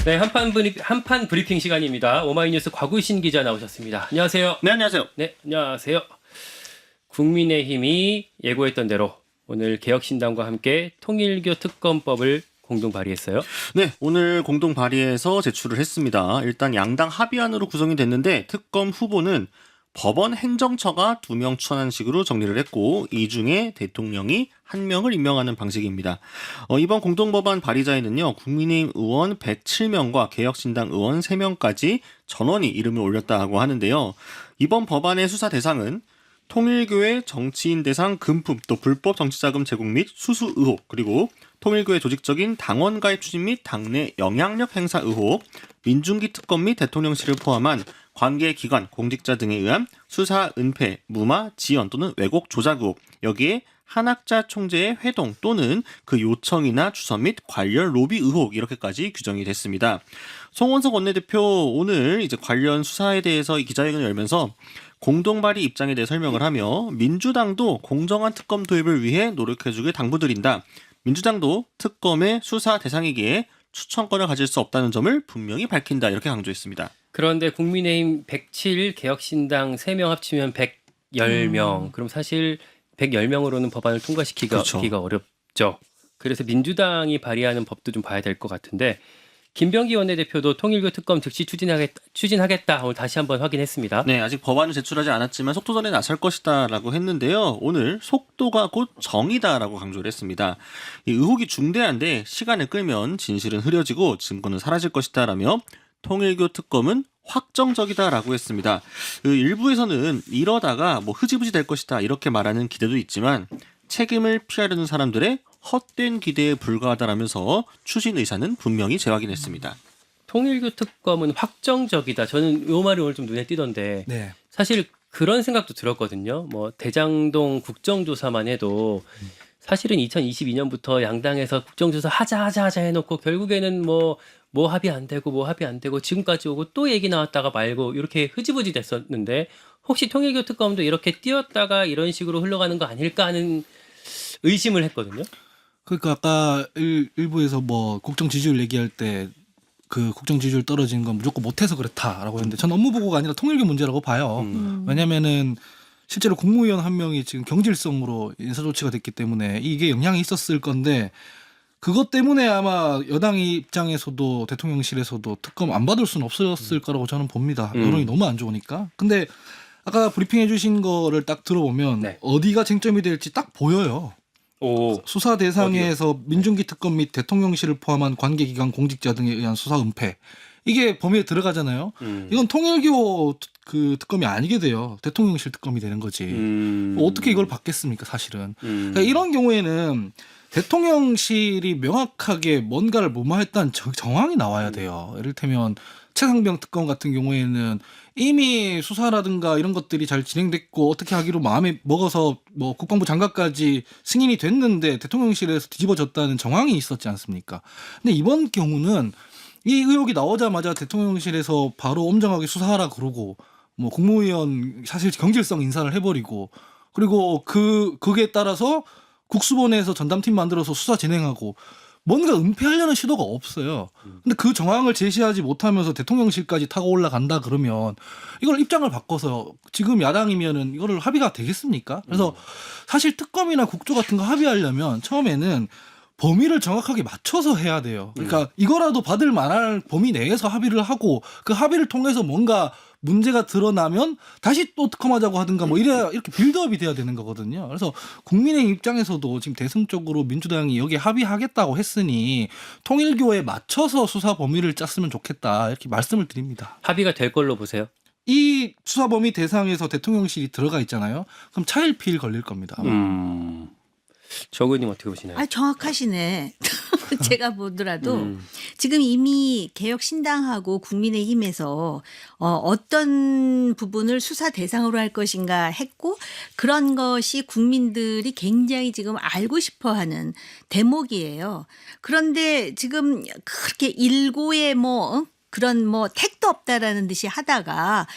네, 한판 브리핑 시간입니다. 오마이뉴스 곽우신 기자 나오셨습니다. 안녕하세요. 네, 안녕하세요. 네, 안녕하세요. 국민의힘이 예고했던 대로 오늘 개혁신당과 함께 통일교 특검법을 공동 발의했어요. 네, 오늘 공동 발의해서 제출을 했습니다. 일단 양당 합의안으로 구성이 됐는데 특검 후보는 법원 행정처가 2명 추천하는 식으로 정리를 했고 이 중에 대통령이 1명을 임명하는 방식입니다. 이번 공동법안 발의자에는요. 국민의힘 의원 107명과 개혁신당 의원 3명까지 전원이 이름을 올렸다고 하는데요. 이번 법안의 수사 대상은 통일교의 정치인 대상 금품 또 불법 정치자금 제공 및 수수 의혹 그리고 통일교의 조직적인 당원 가입 추진 및 당내 영향력 행사 의혹, 민중기 특검 및 대통령실을 포함한 관계기관, 공직자 등에 의한 수사, 은폐, 무마, 지연 또는 왜곡 조작 의혹, 여기에 한학자 총재의 회동 또는 그 요청이나 주선 및 관련 로비 의혹 이렇게까지 규정이 됐습니다. 송원석 원내대표 오늘 이제 관련 수사에 대해서 이 기자회견을 열면서 공동 발의 입장에 대해 설명을 하며 민주당도 공정한 특검 도입을 위해 노력해주길 당부드린다. 민주당도 특검의 수사 대상이기에 추천권을 가질 수 없다는 점을 분명히 밝힌다. 이렇게 강조했습니다. 그런데 국민의힘 107, 개혁신당 3명 합치면 110명. 그럼 사실 110명으로는 법안을 통과시키기가 그렇죠. 어렵죠. 그래서 민주당이 발의하는 법도 좀 봐야 될 것 같은데 김병기 원내대표도 통일교 특검 즉시 추진하겠다. 오늘 다시 한번 확인했습니다. 네, 아직 법안을 제출하지 않았지만 속도전에 나설 것이다라고 했는데요. 오늘 속도가 곧 정의다라고 강조를 했습니다. 이 의혹이 중대한데 시간을 끌면 진실은 흐려지고 증거는 사라질 것이다라며 통일교 특검은 확정적이다라고 했습니다. 일부에서는 이러다가 흐지부지 될 것이다 이렇게 말하는 기대도 있지만 책임을 피하려는 사람들의 헛된 기대에 불과하다라면서 추진 의사는 분명히 재확인했습니다. 통일교 특검은 확정적이다. 저는 이 말이 오늘 좀 눈에 띄던데 네. 사실 그런 생각도 들었거든요. 대장동 국정조사만 해도 사실은 2022년부터 양당에서 국정조사 하자 해놓고 결국에는 뭐 합의 안 되고 지금까지 오고 또 얘기 나왔다가 말고 이렇게 흐지부지 됐었는데 혹시 통일교 특검도 이렇게 띄었다가 이런 식으로 흘러가는 거 아닐까 하는 의심을 했거든요. 그러니까 아까 일부에서 국정 지지율 얘기할 때 그 국정 지지율 떨어지는 건 무조건 못해서 그렇다라고 했는데 전 업무 보고가 아니라 통일교 문제라고 봐요. 왜냐면은 실제로 국무위원 한 명이 지금 경질성으로 인사 조치가 됐기 때문에 이게 영향이 있었을 건데 그것 때문에 아마 여당 입장에서도 대통령실에서도 특검 안 받을 수는 없었을 거라고 저는 봅니다. 여론이 너무 안 좋으니까. 근데 아까 브리핑해 주신 거를 딱 들어보면 네. 어디가 쟁점이 될지 딱 보여요. 오, 수사 대상에서 민중기 특검 및 대통령실을 포함한 관계기관 공직자 등에 의한 수사 은폐 이게 범위에 들어가잖아요. 이건 통일교 그 특검이 아니게 돼요. 대통령실 특검이 되는 거지. 어떻게 이걸 받겠습니까, 사실은. 그러니까 이런 경우에는 대통령실이 명확하게 뭔가를 무마했다는 정황이 나와야 돼요. 이를테면 최상병 특검 같은 경우에는 이미 수사라든가 이런 것들이 잘 진행됐고 어떻게 하기로 마음에 먹어서 국방부 장관까지 승인이 됐는데 대통령실에서 뒤집어졌다는 정황이 있었지 않습니까? 근데 이번 경우는 이 의혹이 나오자마자 대통령실에서 바로 엄정하게 수사하라 그러고 국무위원 사실 경질성 인사를 해버리고 그리고 그게 따라서 국수본에서 전담팀 만들어서 수사 진행하고 뭔가 은폐하려는 시도가 없어요. 근데 그 정황을 제시하지 못하면서 대통령실까지 타고 올라간다 그러면 이걸 입장을 바꿔서 지금 야당이면은 이거를 합의가 되겠습니까? 그래서 사실 특검이나 국조 같은 거 합의하려면 처음에는 범위를 정확하게 맞춰서 해야 돼요. 그러니까 이거라도 받을 만한 범위 내에서 합의를 하고 그 합의를 통해서 뭔가 문제가 드러나면 다시 또 특검하자고 하든가 이렇게 빌드업이 돼야 되는 거거든요. 그래서 국민의 입장에서도 지금 대승적으로 민주당이 여기에 합의하겠다고 했으니 통일교에 맞춰서 수사 범위를 짰으면 좋겠다 이렇게 말씀을 드립니다. 합의가 될 걸로 보세요. 이 수사 범위 대상에서 대통령실이 들어가 있잖아요. 그럼 차일피일 걸릴 겁니다. 정 의원님 어떻게 보시나요? 정확하시네. 제가 보더라도 지금 이미 개혁신당하고 국민의힘에서 어떤 부분을 수사 대상으로 할 것인가 했고 그런 것이 국민들이 굉장히 지금 알고 싶어하는 대목이에요. 그런데 지금 그렇게 일고의 그런 택도 없다라는 듯이 하다가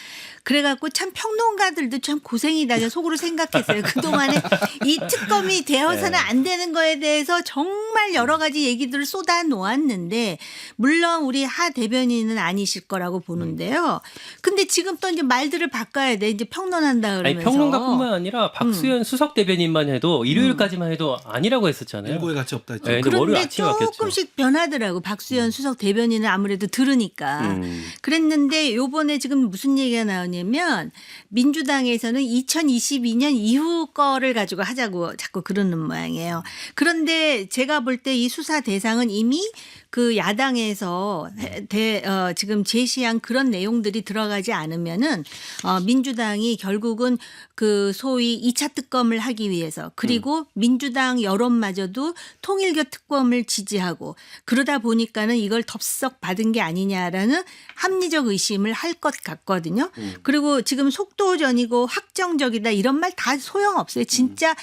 그래갖고 참 평론가들도 참 고생이다 제가 속으로 생각했어요. 그동안에 이 특검이 되어서는 네. 안 되는 거에 대해서 정말 여러 가지 얘기들을 쏟아 놓았는데 물론 우리 하 대변인은 아니실 거라고 보는데요. 근데 지금 또 이제 말들을 바꿔야 돼. 이제 평론한다 아니 그러면서. 평론가뿐만 아니라 박수현 수석 대변인만 해도 일요일까지만 해도 아니라고 했었잖아요. 일고의 가치 없다 했죠. 네, 근데 월요일 그런데 아침에 바뀌었죠. 조금씩 변하더라고. 박수현 수석 대변인은 아무래도 들으니까. 그랬는데 요번에 지금 무슨 얘기가 나오냐면 민주당에서는 2022년 이후 거를 가지고 하자고 자꾸 그러는 모양이에요. 그런데 제가 볼 때 이 수사 대상은 이미 그 야당에서 지금 제시한 그런 내용들이 들어가지 않으면은 민주당이 결국은 그 소위 2차 특검을 하기 위해서 그리고 민주당 여론마저도 통일교 특검을 지지하고 그러다 보니까는 이걸 덥석 받은 게 아니냐라는 합리적 의심을 할 것 같거든요. 그리고 지금 속도전이고 확정적이다 이런 말 다 소용없어요. 진짜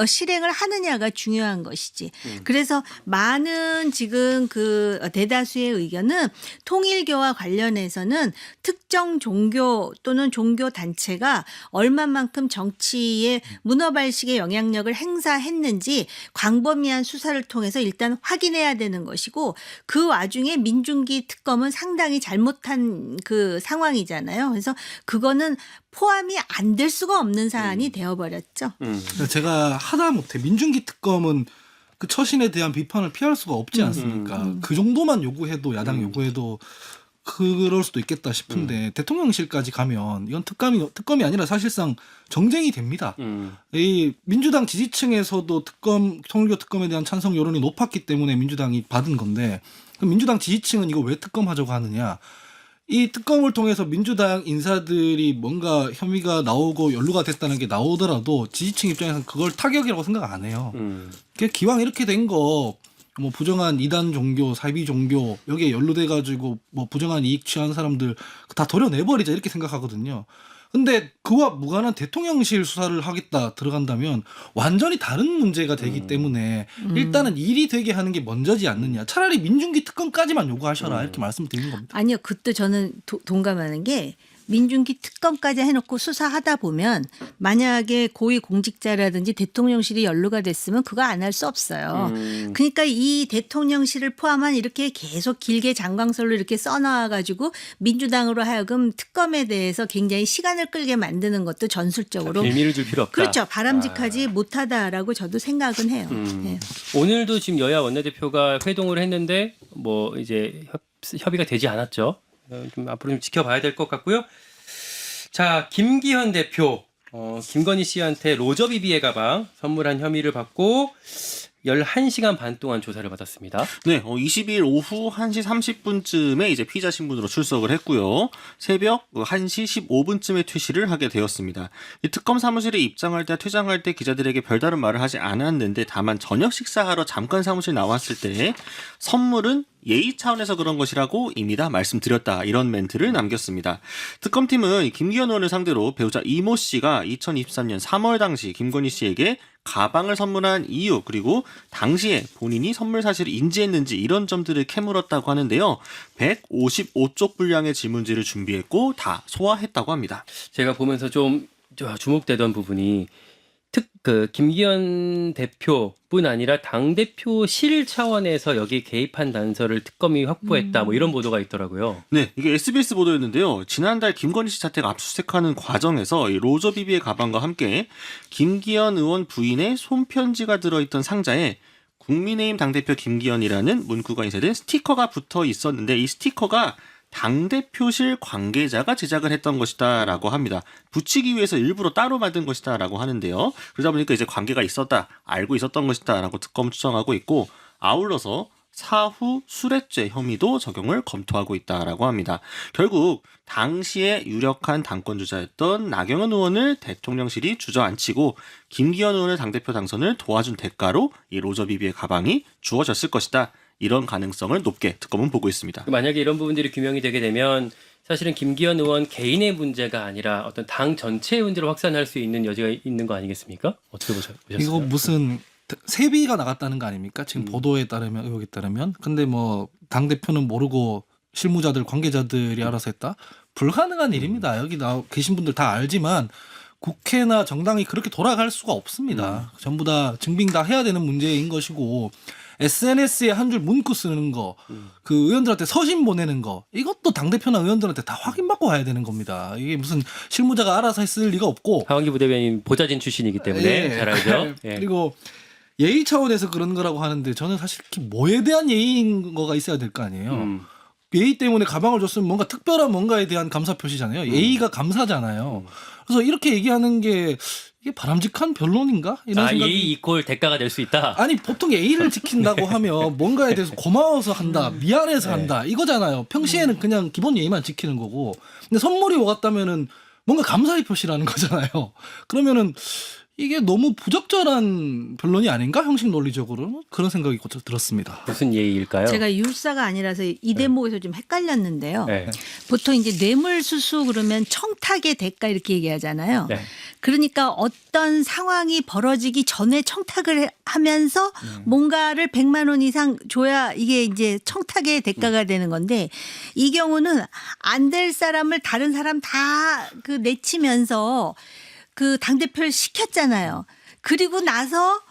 실행을 하느냐가 중요한 것이지. 그래서 많은 지금 그 대다수의 의견은 통일교와 관련해서는 특정 종교 또는 종교 단체가 얼마만큼 정치에 문어발식의 영향력을 행사했는지 광범위한 수사를 통해서 일단 확인해야 되는 것이고 그 와중에 민중기 특검은 상당히 잘못한 그 상황이잖아요. 그래서 그거는 포함이 안 될 수가 없는 사안이 되어버렸죠. 그러니까 제가 하다못해 민중기 특검은 그 처신에 대한 비판을 피할 수가 없지 않습니까? 그 정도만 요구해도 야당 요구해도 그럴 수도 있겠다 싶은데 대통령실까지 가면 이건 특검이 아니라 사실상 정쟁이 됩니다. 이 민주당 지지층에서도 통일교 특검에 대한 찬성 여론이 높았기 때문에 민주당이 받은 건데 그럼 민주당 지지층은 이거 왜 특검하자고 하느냐? 이 특검을 통해서 민주당 인사들이 뭔가 혐의가 나오고 연루가 됐다는 게 나오더라도 지지층 입장에서는 그걸 타격이라고 생각 안 해요. 기왕 이렇게 된 거 뭐 부정한 이단 종교, 사이비 종교 여기에 연루돼 가지고 뭐 부정한 이익 취한 사람들 다 도려내버리자 이렇게 생각하거든요. 근데 그와 무관한 대통령실 수사를 하겠다 들어간다면 완전히 다른 문제가 되기 때문에 일단은 일이 되게 하는 게 먼저지 않느냐. 차라리 민중기 특검까지만 요구하셔라 이렇게 말씀드리는 겁니다. 아니요. 그때 저는 동감하는 게 민중기 특검까지 해놓고 수사하다 보면 만약에 고위 공직자라든지 대통령실이 연루가 됐으면 그거 안 할 수 없어요. 그러니까 이 대통령실을 포함한 이렇게 계속 길게 장광설로 이렇게 써놔가지고 민주당으로 하여금 특검에 대해서 굉장히 시간을 끌게 만드는 것도 전술적으로 빌미를 줄 필요 없다. 그렇죠. 바람직하지 못하다라고 저도 생각은 해요. 네. 오늘도 지금 여야 원내대표가 회동을 했는데 뭐 이제 협의가 되지 않았죠. 좀 앞으로 좀 지켜봐야 될 것 같고요. 자, 김기현 대표, 김건희 씨한테 로저비비의 가방 선물한 혐의를 받고 11시간 반 동안 조사를 받았습니다. 네, 22일 오후 1시 30분쯤에 이제 피의자 신분으로 출석을 했고요. 새벽 1시 15분쯤에 퇴실을 하게 되었습니다. 이 특검 사무실에 입장할 때 퇴장할 때 기자들에게 별다른 말을 하지 않았는데 다만 저녁 식사하러 잠깐 사무실 나왔을 때 선물은 예의 차원에서 그런 것이라고 이미 다 말씀드렸다. 이런 멘트를 남겼습니다. 특검팀은 김기현 의원을 상대로 배우자 이모 씨가 2023년 3월 당시 김건희 씨에게 가방을 선물한 이유 그리고 당시에 본인이 선물 사실을 인지했는지 이런 점들을 캐물었다고 하는데요. 155쪽 분량의 질문지를 준비했고 다 소화했다고 합니다. 제가 보면서 좀 주목되던 부분이 김기현 대표뿐 아니라 당대표실 차원에서 여기 개입한 단서를 특검이 확보했다. 뭐 이런 보도가 있더라고요. 네, 이게 SBS 보도였는데요. 지난달 김건희 씨 자택 압수수색하는 과정에서 이 로저비비의 가방과 함께 김기현 의원 부인의 손편지가 들어있던 상자에 국민의힘 당대표 김기현이라는 문구가 인쇄된 스티커가 붙어 있었는데 이 스티커가 당대표실 관계자가 제작을 했던 것이다 라고 합니다. 붙이기 위해서 일부러 따로 만든 것이다 라고 하는데요. 그러다 보니까 이제 관계가 있었다, 알고 있었던 것이다 라고 특검은 추정하고 있고 아울러서 사후 수뢰죄 혐의도 적용을 검토하고 있다라고 합니다. 결국 당시에 유력한 당권주자였던 나경원 의원을 대통령실이 주저앉히고 김기현 의원의 당대표 당선을 도와준 대가로 이 로저비비의 가방이 주어졌을 것이다. 이런 가능성을 높게 특검은 보고 있습니다. 만약에 이런 부분들이 규명이 되게 되면 사실은 김기현 의원 개인의 문제가 아니라 어떤 당 전체의 문제로 확산할 수 있는 여지가 있는 거 아니겠습니까? 어떻게 보셨어요? 이거 무슨 세비가 나갔다는 거 아닙니까? 지금 보도에 따르면 의혹에 따르면. 근데 뭐 당 대표는 모르고 실무자들 관계자들이 알아서 했다? 불가능한 일입니다. 여기 계신 분들 다 알지만 국회나 정당이 그렇게 돌아갈 수가 없습니다. 전부 다 증빙 다 해야 되는 문제인 것이고 SNS에 한 줄 문구 쓰는 거, 그 의원들한테 서신 보내는 거, 이것도 당대표나 의원들한테 다 확인받고 가야 되는 겁니다. 이게 무슨 실무자가 알아서 했을 리가 없고. 하원기 부대변인 보좌진 출신이기 때문에 예. 잘 알죠. 예. 그리고 예의 차원에서 그런 거라고 하는데 저는 사실 뭐에 대한 예의인 거가 있어야 될 거 아니에요. 예의 때문에 가방을 줬으면 뭔가 특별한 뭔가에 대한 감사 표시잖아요. 예의가 감사잖아요. 그래서 이렇게 얘기하는 게 이게 바람직한 변론인가? 이런 생각이. 예의 이꼴 대가가 될 수 있다. 아니 보통 예의를 지킨다고 하면 뭔가에 대해서 고마워서 한다, 미안해서 한다 이거잖아요. 평시에는 그냥 기본 예의만 지키는 거고, 근데 선물이 오갔다면은 뭔가 감사의 표시라는 거잖아요. 그러면은 이게 너무 부적절한 변론이 아닌가, 형식 논리적으로 그런 생각이 들었습니다. 무슨 예의일까요? 제가 율사가 아니라서 이 대목에서 좀 헷갈렸는데요. 네. 보통 이제 뇌물수수 그러면 청탁의 대가 이렇게 얘기하잖아요. 네. 그러니까 어떤 상황이 벌어지기 전에 청탁을 하면서 뭔가를 100만 원 이상 줘야 이게 이제 청탁의 대가가 되는 건데, 이 경우는 안 될 사람을 다른 사람 다 그 내치면서 그 당대표를 시켰잖아요. 그리고 나서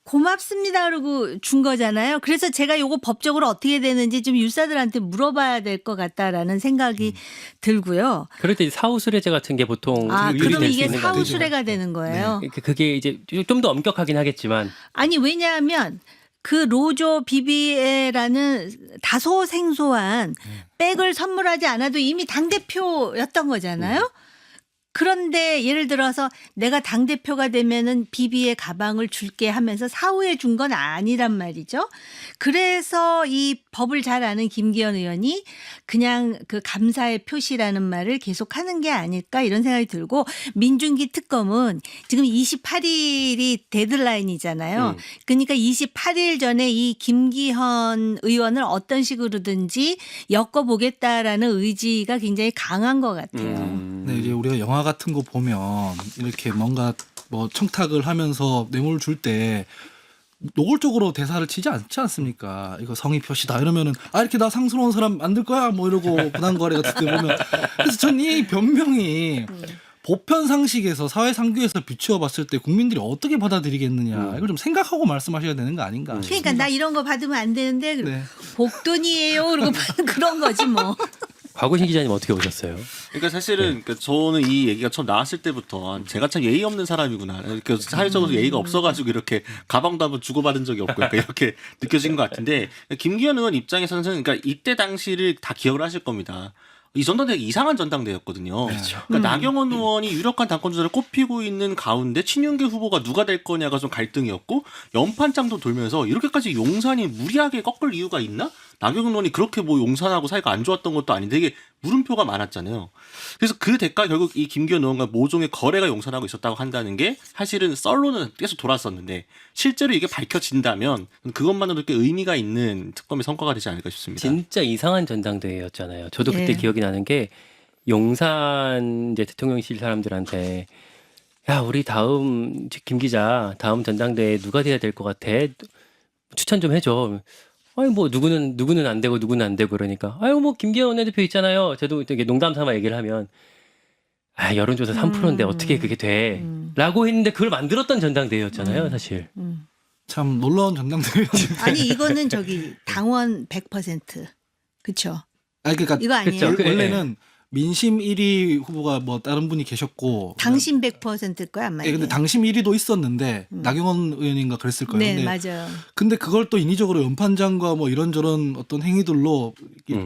고맙습니다 그러고 준 거잖아요. 그래서 제가 요거 법적으로 어떻게 되는지 좀 율사들한테 물어봐야 될 것 같다라는 생각이 들고요. 그럴 때 사후수뢰죄 같은 게 보통 아, 의율이 그럼 될 수 이게 있는 거 같아요. 사후수뢰가 되는 거예요. 그게 이제 좀 더 엄격하긴 하겠지만 아니 왜냐하면 그 로조 비비에라는 다소 생소한 백을 선물하지 않아도 이미 당대표였던 거잖아요. 그런데 예를 들어서 내가 당대표가 되면은 비비의 가방을 줄게 하면서 사후에 준 건 아니란 말이죠. 그래서 이 법을 잘 아는 김기현 의원이 그냥 그 감사의 표시라는 말을 계속 하는 게 아닐까 이런 생각이 들고, 민중기 특검은 지금 28일이 데드라인이잖아요. 그러니까 28일 전에 이 김기현 의원을 어떤 식으로든지 엮어보겠다라는 의지가 굉장히 강한 것 같아요. 네, 이제 우리가 영화 같은 거 보면 이렇게 뭔가 뭐 청탁을 하면서 뇌물 줄 때 노골적으로 대사를 치지 않지 않습니까? 이거 성의 표시다 이러면은 이렇게 나 상스러운 사람 만들 거야 뭐 이러고 부당거래 같은 데 보면, 그래서 전 이 변명이 보편 상식에서 사회 상규에서 비추어 봤을 때 국민들이 어떻게 받아들이겠느냐, 이걸 좀 생각하고 말씀하셔야 되는 거 아닌가. 그러니까 나 이런 거 받으면 안 되는데 네. 복돈이에요 그러고 그런 거지 뭐. 곽우신 기자님 어떻게 보셨어요? 그러니까 사실은 그러니까 저는 이 얘기가 처음 나왔을 때부터 제가 참 예의 없는 사람이구나. 이렇게 사회적으로 예의가 없어가지고 이렇게 가방도 한번 주고받은 적이 없고 약간 이렇게 느껴진 것 같은데, 김기현 의원 입장에서는 그러니까 이때 당시를 다 기억을 하실 겁니다. 이 전당대회가 이상한 전당대회였거든요. 그러니까 나경원 의원이 유력한 당권 주자를 꼽히고 있는 가운데 친윤계 후보가 누가 될 거냐가 좀 갈등이었고, 연판장도 돌면서 이렇게까지 용산이 무리하게 꺾을 이유가 있나? 나경원 의원이 그렇게 뭐 용산하고 사이가 안 좋았던 것도 아닌데 이게 물음표가 많았잖아요. 그래서 그 대가 결국 이 김기현 의원과 모종의 거래가 용산하고 있었다고 한다는 게 사실은 썰로는 계속 돌았었는데, 실제로 이게 밝혀진다면 그것만으로도 꽤 의미가 있는 특검의 성과가 되지 않을까 싶습니다. 진짜 이상한 전당대회였잖아요. 저도 그때 네. 기억이 나는 게, 용산 이제 대통령실 사람들한테 야, 우리 다음 김 기자 다음 전당대회 누가 돼야 될 것 같아? 추천 좀 해줘. 아니 뭐 누구는 안 되고 누구는 안 되고 그러니까 아유 뭐 김기현 원내대표 있잖아요. 저도 되게 농담 삼아 얘기를 하면 여론조사 3%인데 어떻게 그게 돼? 라고 했는데 그걸 만들었던 전당대회였잖아요, 사실. 참 놀라운 전당대회였는데. 아니 이거는 저기 당원 100%. 그렇죠. 그러니까 이거 아니에요. 그쵸. 원래는 민심 1위 후보가 뭐 다른 분이 계셨고, 당신 100%일 거야 아마. 근데 당심 1위도 있었는데 나경원 의원인가 그랬을 거예요. 네, 근데, 맞아요. 근데 그걸 또 인위적으로 연판장과 뭐 이런저런 어떤 행위들로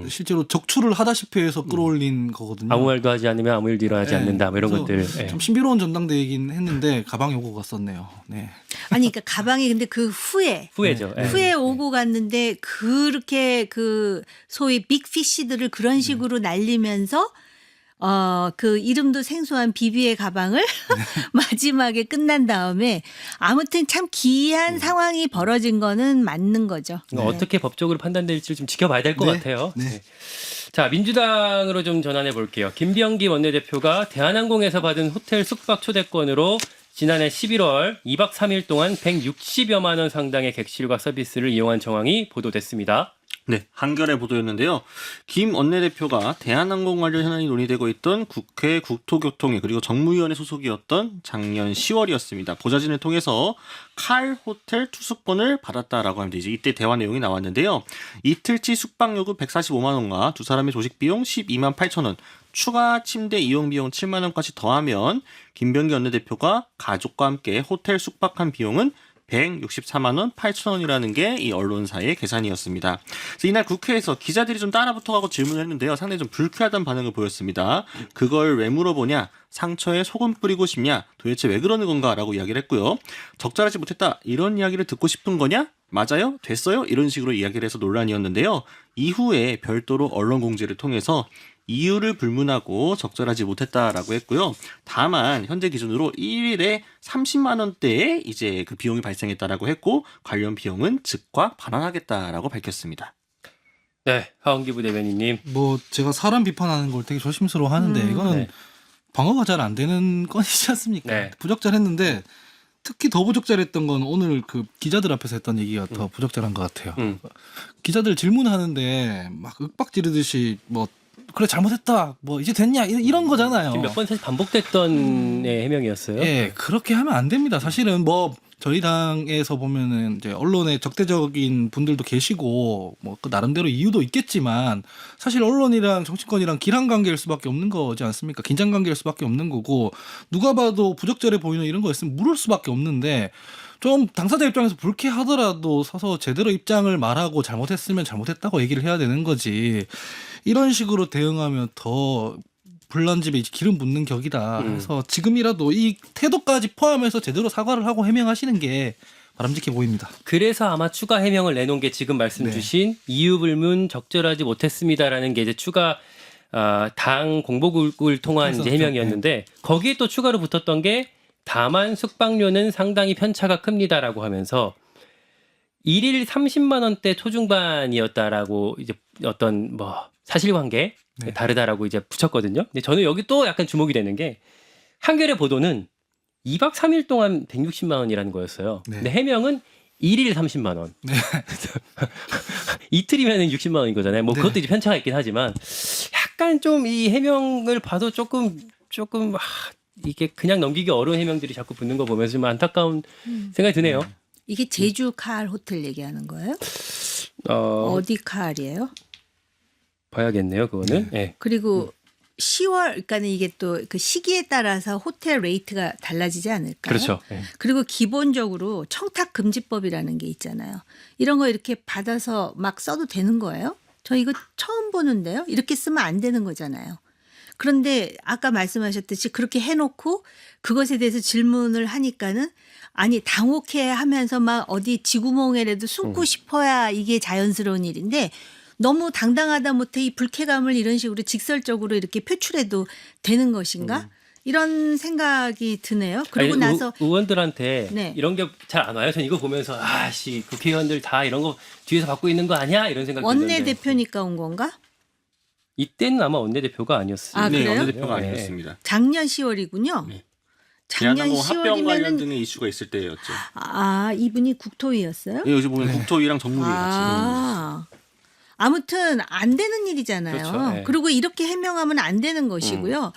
실제로 적출을 하다시피 해서 끌어올린 거거든요. 아무 말도 하지 않으면 아무 일도 일어나지 네. 않는다. 뭐 이런 그래서 것들. 예. 참 신비로운 전당대회이긴 했는데 가방 요구가 썼네요. 네. 아니 그러니까 가방이 근데 그 후회죠. 예. 후에 오고 갔는데 그렇게 그 소위 빅피쉬들을 그런 식으로 날리면서 그 이름도 생소한 비비의 가방을 마지막에 끝난 다음에 아무튼 참 기이한 상황이 벌어진 거는 맞는 거죠. 어떻게 법적으로 판단될지 좀 지켜봐야 될 것 네. 같아요. 네. 네. 자, 민주당으로 좀 전환해 볼게요. 김병기 원내대표가 대한항공에서 받은 호텔 숙박 초대권으로 지난해 11월 2박 3일 동안 160여만 원 상당의 객실과 서비스를 이용한 정황이 보도됐습니다. 네, 한겨레 보도였는데요. 김 원내대표가 대한항공 관련 현안이 논의되고 있던 국회 국토교통위 그리고 정무위원회 소속이었던 작년 10월이었습니다. 보좌진을 통해서 칼 호텔 투숙권을 받았다라고 합니다. 이제 이때 대화 내용이 나왔는데요. 이틀치 숙박요금 145만 원과 두 사람의 조식 비용 12만 8천 원, 추가 침대 이용 비용 7만 원까지 더하면 김병기 원내대표가 가족과 함께 호텔 숙박한 비용은 164만 원 8천 원이라는 게 이 언론사의 계산이었습니다. 그래서 이날 국회에서 기자들이 좀 따라붙어가고 질문을 했는데요. 상당히 좀 불쾌하다는 반응을 보였습니다. 그걸 왜 물어보냐? 상처에 소금 뿌리고 싶냐? 도대체 왜 그러는 건가라고 이야기를 했고요. 적절하지 못했다. 이런 이야기를 듣고 싶은 거냐? 맞아요? 됐어요? 이런 식으로 이야기를 해서 논란이었는데요. 이후에 별도로 언론 공지를 통해서 이유를 불문하고 적절하지 못했다라고 했고요. 다만 현재 기준으로 1일에 30만 원대의 이제 그 비용이 발생했다라고 했고 관련 비용은 즉각 반환하겠다라고 밝혔습니다. 네, 하원기 부대변인님. 뭐 제가 사람 비판하는 걸 되게 조심스러워 하는데 이거는 네. 방어가 잘 안 되는 건이지 않습니까? 네. 부적절했는데 특히 더 부적절했던 건 오늘 그 기자들 앞에서 했던 얘기가 더 부적절한 것 같아요. 기자들 질문하는데 막 윽박 지르듯이 뭐 그래 잘못했다 뭐 이제 됐냐 이런 거잖아요. 지금 몇 번 사실 반복됐던 해명이었어요. 예, 그렇게 하면 안 됩니다. 사실은 뭐 저희 당에서 보면은 이제 언론에 적대적인 분들도 계시고 뭐 그 나름대로 이유도 있겠지만 사실 언론이랑 정치권이랑 길한 관계일 수밖에 없는 거지 않습니까? 긴장 관계일 수밖에 없는 거고 누가 봐도 부적절해 보이는 이런 거였으면 물을 수밖에 없는데 좀 당사자 입장에서 불쾌하더라도 서서 제대로 입장을 말하고 잘못했으면 잘못했다고 얘기를 해야 되는 거지. 이런 식으로 대응하면 더 불난집에 기름 붓는 격이다. 그래서 지금이라도 이 태도까지 포함해서 제대로 사과를 하고 해명하시는 게 바람직해 보입니다. 그래서 아마 추가 해명을 내놓은 게 지금 말씀 네. 주신 이유 불문 적절하지 못했습니다라는 게 이제 추가 당 공보국을 통한 이제 그래서 해명이었는데 거기에 또 추가로 붙었던 게 다만 숙박료는 상당히 편차가 큽니다라고 하면서 1일 30만 원대 초중반이었다라고 이제 어떤 뭐 사실관계 네. 다르다라고 이제 붙였거든요. 근데 저는 여기 또 약간 주목이 되는 게 한겨레 보도는 2박 3일 동안 160만 원이라는 거였어요. 네. 근데 해명은 1일 30만 원. 네. 이틀이면 60만 원인 거잖아요. 뭐 네. 그것도 이제 편차가 있긴 하지만 약간 좀 이 해명을 봐도 조금 이게 그냥 넘기기 어려운 해명들이 자꾸 붙는 거 보면서 좀 안타까운 생각이 드네요. 이게 제주 칼 호텔 얘기하는 거예요? 어디 칼이에요? 봐야겠네요, 그거는. 네. 그리고 10월, 그러니까는 이게 또 그 시기에 따라서 호텔 레이트가 달라지지 않을까요? 그렇죠. 네. 그리고 기본적으로 청탁 금지법이라는 게 있잖아요. 이런 거 이렇게 받아서 막 써도 되는 거예요? 저 이거 처음 보는데요. 이렇게 쓰면 안 되는 거잖아요. 그런데 아까 말씀하셨듯이 그렇게 해놓고 그것에 대해서 질문을 하니까는 아니 당혹해 하면서 막 어디 쥐구멍에라도 숨고 싶어야 이게 자연스러운 일인데 너무 당당하다 못해 이 불쾌감을 이런 식으로 직설적으로 이렇게 표출해도 되는 것인가? 이런 생각이 드네요. 그리고 아니, 나서 의원들한테 네. 이런 게 잘 안 와요. 저는 이거 보면서 아씨 국회의원들 다 이런 거 뒤에서 받고 있는 거 아니야? 이런 생각이 드는데 원내대표니까 온 건가? 이때는 아마 원내대표가 아니었어요. 아, 네, 그래요? 원내대표가 네. 아니었습니다. 작년 10월이군요. 네. 작년 대한항공 합병 관련 10월이면은 등의 이슈가 있을 때였죠. 이분이 국토위였어요? 네, 여기 보면 국토위랑 정무위 같이. 아무튼 안 되는 일이잖아요. 그렇죠. 네. 그리고 이렇게 해명하면 안 되는 것이고요.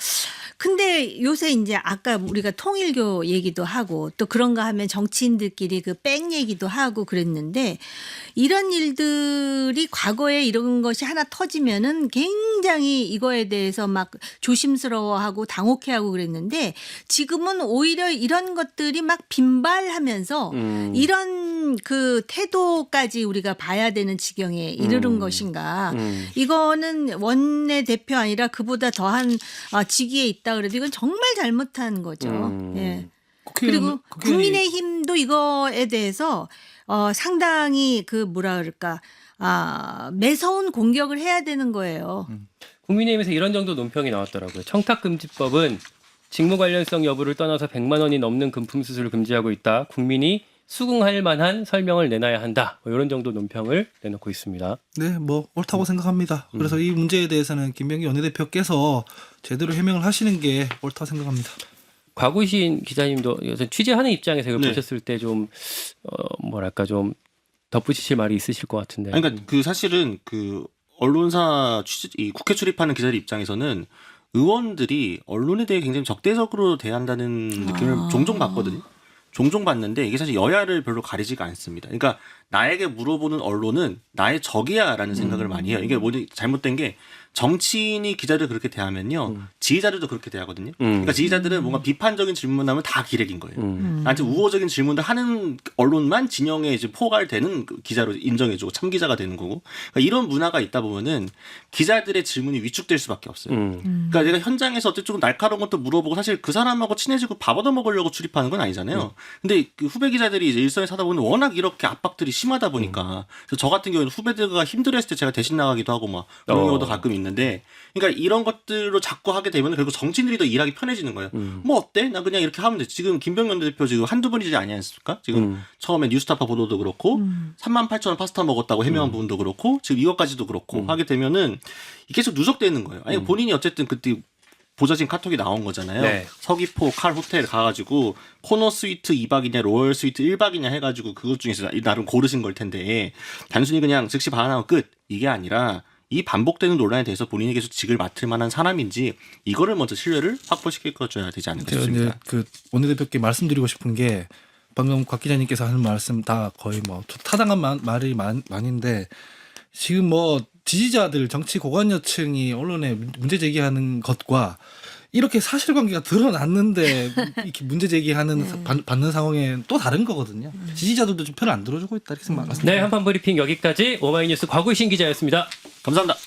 근데 요새 이제 아까 우리가 통일교 얘기도 하고 또 그런가 하면 정치인들끼리 그 백 얘기도 하고 그랬는데 이런 일들이 과거에 이런 것이 하나 터지면은 굉장히 이거에 대해서 막 조심스러워하고 당혹해하고 그랬는데 지금은 오히려 이런 것들이 막 빈발하면서 이런 그 태도까지 우리가 봐야 되는 지경에 이르는 것인가. 이거는 원내대표 아니라 그보다 더한 직위에 있다 그래도 이건 정말 잘못한 거죠. 예. 그리고 국민의힘도 이거에 대해서 상당히 그 뭐라 그럴까 매서운 공격을 해야 되는 거예요. 국민의힘에서 이런 정도 논평이 나왔더라고요. 청탁금지법은 직무 관련성 여부를 떠나서 100만 원이 넘는 금품 수수를 금지하고 있다. 국민이 수긍할 만한 설명을 내놔야 한다. 뭐 이런 정도 논평을 내놓고 있습니다. 네, 뭐 옳다고 생각합니다. 그래서 이 문제에 대해서는 김병기 원내대표께서 제대로 해명을 하시는 게 옳다고 생각합니다. 곽우신 기자님도 취재하는 입장에서 이걸 네. 보셨을 때 좀 뭐랄까 좀 덧붙이실 말이 있으실 것 같은데. 아니, 그러니까 그 사실은 그 언론사 이 국회 출입하는 기자들 입장에서는 의원들이 언론에 대해 굉장히 적대적으로 대한다는 느낌을 종종 받거든요. 종종 받는데 이게 사실 여야를 별로 가리지가 않습니다. 그러니까 나에게 물어보는 언론은 나의 적이야라는 생각을 많이 해요. 이게 뭐지 잘못된 게 정치인이 기자들 그렇게 대하면요. 지지자들도 그렇게 대하거든요. 그러니까 지지자들은 뭔가 비판적인 질문하면 다 기레기인 거예요. 나한테 우호적인 질문을 하는 언론만 진영에 이제 포괄되는 기자로 인정해주고 참 기자가 되는 거고. 그러니까 이런 문화가 있다 보면은 기자들의 질문이 위축될 수밖에 없어요. 그러니까 내가 현장에서 어쨌든 조금 날카로운 것도 물어보고 사실 그 사람하고 친해지고 밥 얻어 먹으려고 출입하는 건 아니잖아요. 근데 그 후배 기자들이 이제 일선에 사다 보면 워낙 이렇게 압박들이 심하다 보니까 그래서 저 같은 경우는 후배들과 힘들었을 때 제가 대신 나가기도 하고 막 그런 경우도 가끔 있는데 그러니까 이런 것들로 자꾸 하게 되면 결국 정치인들이 더 일하기 편해지는 거예요. 뭐 어때? 나 그냥 이렇게 하면 돼. 지금 김병현 대표 지금 한두 번이지 아니었습니까? 지금 처음에 뉴스타파 보도도 그렇고 38,000원 파스타 먹었다고 해명한 부분도 그렇고 지금 이것까지도 그렇고 하게 되면은 이게 계속 누적되는 거예요. 아니 본인이 어쨌든 그때 보좌진 카톡이 나온 거잖아요. 네. 서귀포 칼 호텔 가가지고 코너 스위트 2박이냐 로열 스위트 1박이냐 해가지고 그것 중에서 나름 고르신 걸 텐데 단순히 그냥 즉시 반환하고 끝 이게 아니라 이 반복되는 논란에 대해서 본인이 계속 직을 맡을 만한 사람인지 이거를 먼저 신뢰를 확보시켜줘야 되지 않을까 제가 이제 싶습니다. 그 원내대표께 말씀드리고 싶은 게 방금 곽 기자님께서 하는 말씀 다 거의 뭐 타당한 말이 많은데 지금 뭐 지지자들 정치 고관여층이 언론에 문제 제기하는 것과 이렇게 사실관계가 드러났는데 이렇게 문제 제기하는 받는 상황에 또 다른 거거든요. 지지자들도 좀 편을 안 들어주고 있다 이렇게 말씀드립니다. 네, 한판 브리핑 여기까지 오마이뉴스 곽우신 기자였습니다. 감사합니다.